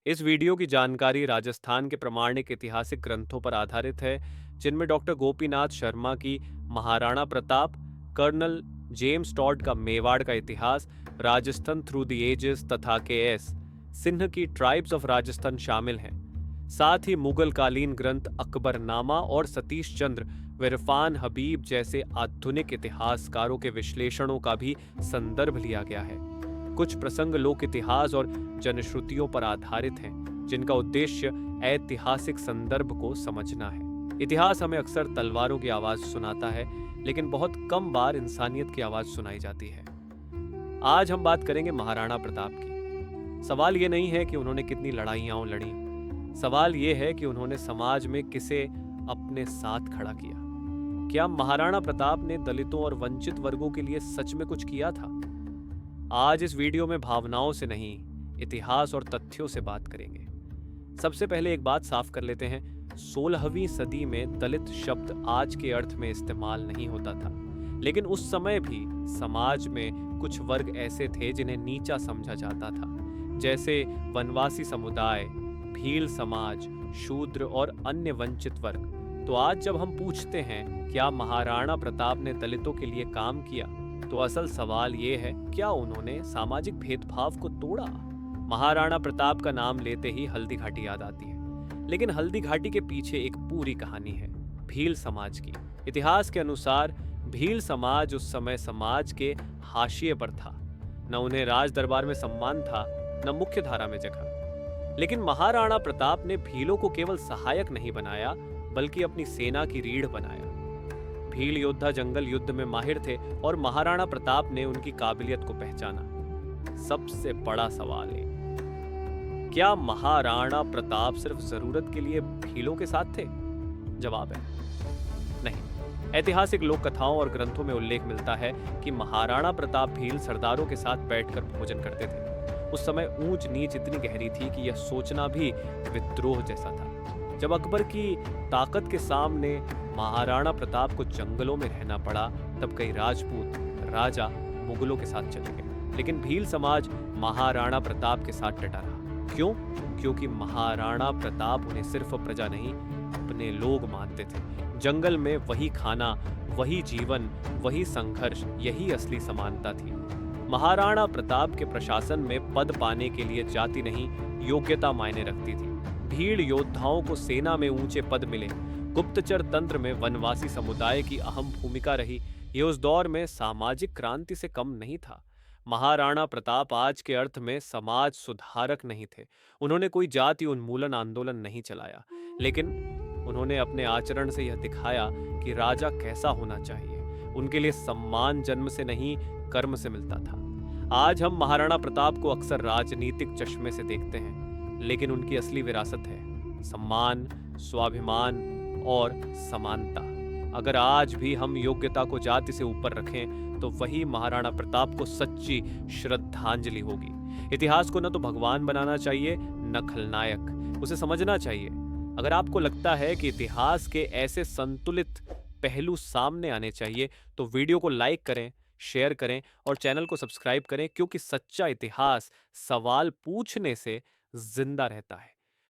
इस वीडियो की जानकारी राजस्थान के प्रामाणिक ऐतिहासिक ग्रंथों पर आधारित है, जिनमें डॉक्टर गोपीनाथ शर्मा की Maharana Pratap, colonel James Tod का मेवाड़ का इतिहास, राजस्थान थ्रू द एजेस तथा के.एस. सिन्हा की ट्राइब्स ऑफ राजस्थान शामिल हैं। साथ ही मुगल कालीन ग्रंथ अकबरनामा और सतीश चंद्र व इरफान हबीब जैसे आधुनिक इतिहासकारों के विश्लेषणों का भी संदर्भ लिया गया है। कुछ प्रसंग लोक इतिहास और जनश्रुतियों पर आधारित हैं, जिनका उद्देश्य ऐतिहासिक संदर्भ को समझना है। इतिहास हमें अक्सर तलवारों की आवाज सुनाता है, लेकिन बहुत कम बार इंसानियत की आवाज सुनाई जाती है। आज हम बात करेंगे महाराणा प्रताप की। सवाल ये नहीं है कि उन्होंने कितनी लड़ाइयां लड़ी, सवाल ये है कि उन्होंने समाज में किसे अपने साथ खड़ा किया। क्या महाराणा प्रताप ने दलितों और वंचित वर्गों के लिए सच में कुछ किया था? आज इस वीडियो में भावनाओं से नहीं, इतिहास और तथ्यों से बात करेंगे। सबसे पहले एक बात साफ कर लेते हैं, 16वीं सदी में दलित शब्द आज के अर्थ में इस्तेमाल नहीं होता था, लेकिन उस समय भी समाज में कुछ वर्ग ऐसे थे जिन्हें नीचा समझा जाता था, जैसे वनवासी समुदाय, भील समाज, शूद्र और अन्य वंचित वर्ग। तो आज जब हम पूछते हैं क्या महाराणा प्रताप ने दलितों के लिए काम किया, तो असल सवाल ये है, क्या उन्होंने सामाजिक भेदभाव को तोड़ा? महाराणा प्रताप का नाम लेते ही हल्दी घाटी याद आती है, लेकिन हल्दी घाटी के पीछे एक पूरी कहानी है, भील समाज की। इतिहास के अनुसार भील समाज उस समय समाज के हाशिए पर था। न उन्हें राज दरबार में सम्मान था, न मुख्य धारा में जगह। लेकिन महाराणा प्रताप ने भीलों को केवल सहायक नहीं बनाया, बल्कि अपनी सेना की रीढ़ बनाया। भील योद्धा जंगल युद्ध में माहिर थे और महाराणा प्रताप ने उनकी काबिलियत को पहचाना। सबसे बड़ा सवाल है, क्या महाराणा प्रताप सिर्फ जरूरत के लिए भीलों के साथ थे? जवाब है नहीं। ऐतिहासिक लोक कथाओं और ग्रंथों में उल्लेख मिलता है कि महाराणा प्रताप भील सरदारों के साथ बैठकर भोजन करते थे। उस समय ऊंच नीच इतनी गहरी थी कि यह सोचना भी विद्रोह जैसा था। जब अकबर की ताकत के सामने महाराणा प्रताप को जंगलों में रहना पड़ा, तब कई राजपूत राजा मुगलों के साथ चले गए, लेकिन भील समाज महाराणा प्रताप के साथ डटा रहा। क्यों? क्योंकि महाराणा प्रताप उन्हें सिर्फ प्रजा नहीं, अपने लोग मानते थे। जंगल में वही खाना, वही जीवन, वही संघर्ष, यही असली समानता थी। महाराणा प्रताप के प्रशासन में पद पाने के लिए जाति नहीं, योग्यता मायने रखती थी। भीड़ योद्धाओं को सेना में ऊंचे पद मिले, गुप्तचर तंत्र में वनवासी समुदाय की अहम भूमिका रही। ये उस दौर में सामाजिक क्रांति से कम नहीं था। महाराणा प्रताप आज के अर्थ में समाज सुधारक नहीं थे। उन्होंने कोई जाति उन्मूलन आंदोलन नहीं चलाया, लेकिन उन्होंने अपने आचरण से यह दिखाया कि राजा कैसा होना चाहिए। उनके लिए सम्मान जन्म से नहीं, कर्म से मिलता था। आज हम महाराणा प्रताप को अक्सर राजनीतिक चश्मे से देखते हैं, लेकिन उनकी असली विरासत है सम्मान, स्वाभिमान और समानता। अगर आज भी हम योग्यता को जाति से ऊपर रखें, तो वही महाराणा प्रताप को सच्ची श्रद्धांजलि होगी। इतिहास को न तो भगवान बनाना चाहिए, न खलनायक। उसे समझना चाहिए। अगर आपको लगता है कि इतिहास के ऐसे संतुलित पहलू सामने आने चाहिए, तो वीडियो को लाइक करें, शेयर करें और चैनल को सब्सक्राइब करें, क्योंकि सच्चा इतिहास सवाल पूछने से जिंदा रहता है।